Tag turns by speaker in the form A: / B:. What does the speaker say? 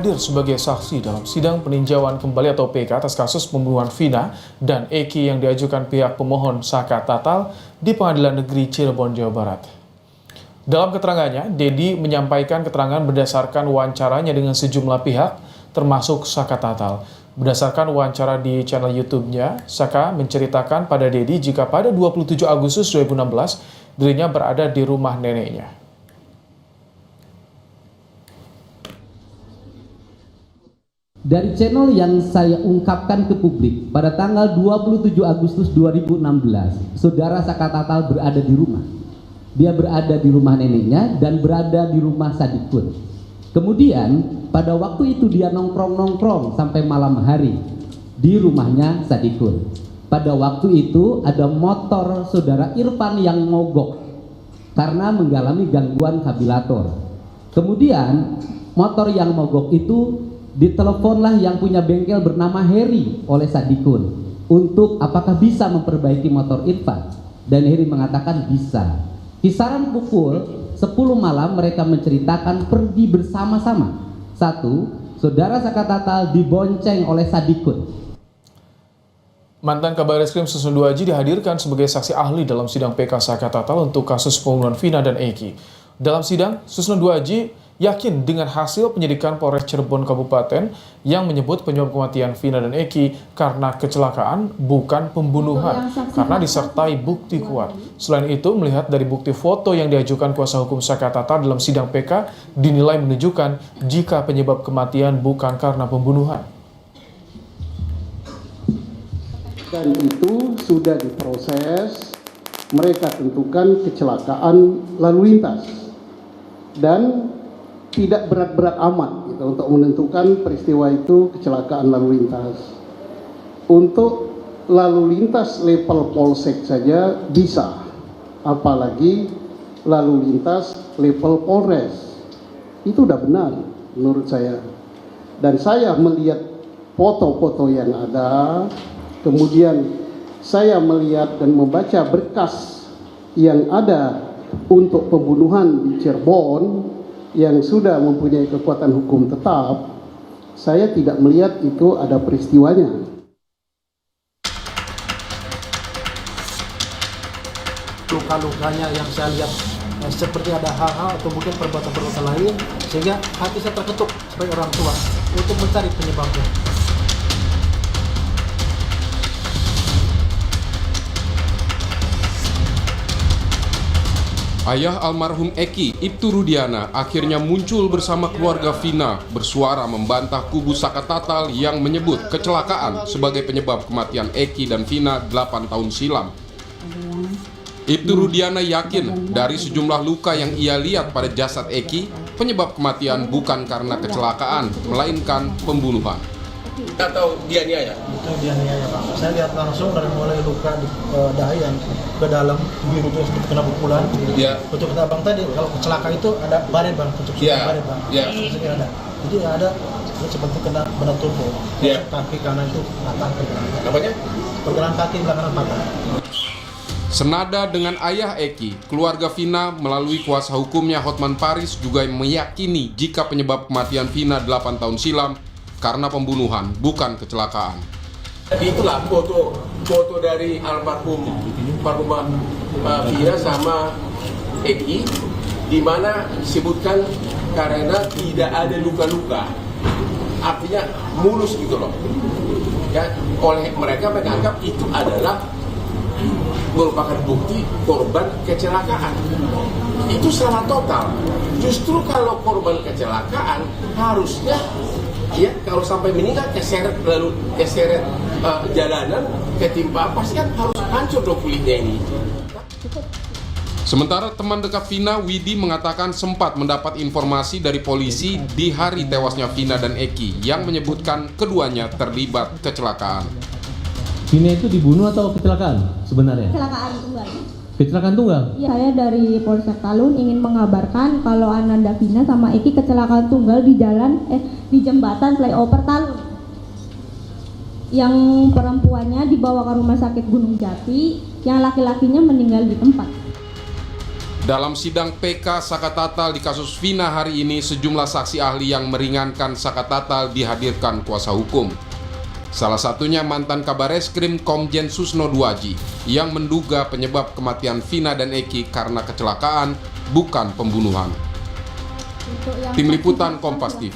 A: Hadir sebagai saksi dalam sidang peninjauan kembali atau PK atas kasus pembunuhan Vina dan Eki yang diajukan pihak pemohon Saka Tatal di Pengadilan Negeri Cirebon, Jawa Barat. Dalam keterangannya, Dedi menyampaikan keterangan berdasarkan wawancaranya dengan sejumlah pihak, termasuk Saka Tatal. Berdasarkan wawancara di channel YouTube-nya, Saka menceritakan pada Dedi jika pada 27 Agustus 2016 dirinya berada di rumah neneknya.
B: Dari channel yang saya ungkapkan ke publik, pada tanggal 27 Agustus 2016, saudara Saka Tatal berada di rumah. Dia berada di rumah neneknya dan berada di rumah Sadikun. Kemudian, pada waktu itu dia nongkrong-nongkrong sampai malam hari di rumahnya Sadikun. Pada waktu itu ada motor saudara Irfan yang mogok karena mengalami gangguan kabilator. Kemudian, motor yang mogok itu diteleponlah yang punya bengkel bernama Heri oleh Sadikun untuk apakah bisa memperbaiki motor Irfan, dan Heri mengatakan bisa. Kisaran pukul 10 malam mereka menceritakan pergi bersama-sama. Satu, saudara Saka Tatal dibonceng oleh Sadikun.
A: Mantan Kabar Reskrim Susno 2 dihadirkan sebagai saksi ahli dalam sidang PK Saka Tatal untuk kasus pembunuhan Vina dan Eki. Dalam sidang, Susno 2 yakin dengan hasil penyidikan Polres Cirebon Kabupaten yang menyebut penyebab kematian Vina dan Eki karena kecelakaan bukan pembunuhan karena disertai bukti kuat. Selain itu, melihat dari bukti foto yang diajukan kuasa hukum Saka Tatal dalam sidang PK dinilai menunjukkan jika penyebab kematian bukan karena pembunuhan.
C: Dan itu sudah diproses, mereka tentukan kecelakaan lalu lintas dan tidak berat-berat amat gitu, untuk menentukan peristiwa itu kecelakaan lalu lintas. Untuk lalu lintas level polsek saja bisa, apalagi lalu lintas level polres. Itu udah benar menurut saya. Dan saya melihat foto-foto yang ada, kemudian saya melihat dan membaca berkas yang ada untuk pembunuhan di Cirebon yang sudah mempunyai kekuatan hukum tetap, saya tidak melihat itu ada peristiwanya.
D: Luka-lukanya yang saya lihat seperti ada hal-hal atau mungkin perbuatan-perbuatan lain, sehingga hati saya terketuk sebagai orang tua untuk mencari penyebabnya.
E: Ayah almarhum Eki, Ibtu Rudiana, akhirnya muncul bersama keluarga Vina bersuara membantah kubu Saka Tatal yang menyebut kecelakaan sebagai penyebab kematian Eki dan Vina 8 tahun silam. Ibtu Rudiana yakin dari sejumlah luka yang ia lihat pada jasad Eki, penyebab kematian bukan karena kecelakaan, melainkan pembunuhan.
F: Atau dianiaya?
D: Itu dianiaya, Pak. Saya lihat langsung dari mulai luka di dahi yang ke dalam biru itu seperti kena pukulan.
F: Ya.
D: Untuk kata Bang tadi, kalau kecelakaan itu ada baret, Bang, untuk baret, Bang.
F: Ya.
D: Ada. Jadi ada seperti kena benda tumpul.
F: Ya.
D: Kaki kanan itu patah.
F: Apanya?
D: Pergelangan kaki belakangan patah.
E: Senada dengan ayah Eki, keluarga Vina melalui kuasa hukumnya Hotman Paris juga meyakini jika penyebab kematian Vina 8 tahun silam karena pembunuhan, bukan kecelakaan.
F: Itulah foto dari almarhum Vina sama Eki, di mana disebutkan karena tidak ada luka-luka, artinya mulus gitu loh. Ya, oleh mereka menganggap itu adalah merupakan bukti korban kecelakaan. Itu salah total. Justru kalau korban kecelakaan harusnya, ya, kalau sampai meninggal keseret jalanan, ketimpa, pasti kan harus hancur dong kulitnya ini.
E: Sementara teman dekat Vina, Widi, mengatakan sempat mendapat informasi dari polisi di hari tewasnya Vina dan Eki yang menyebutkan keduanya terlibat kecelakaan.
B: Vina itu dibunuh atau kecelakaan sebenarnya?
G: Kecelakaan tunggal.
B: Kecelakaan tunggal?
G: Ya, saya dari Polsek Talun ingin mengabarkan kalau Ananda Vina sama Eki kecelakaan tunggal di jembatan flyover Talun. Yang perempuannya dibawa ke rumah sakit Gunung Jati, yang laki-lakinya meninggal di tempat.
E: Dalam sidang PK Saka Tatal di kasus Vina hari ini, sejumlah saksi ahli yang meringankan Saka Tatal dihadirkan kuasa hukum. Salah satunya mantan Kabareskrim Komjen Susno Duaji yang menduga penyebab kematian Vina dan Eki karena kecelakaan, bukan pembunuhan. Tim Liputan Kompas TV.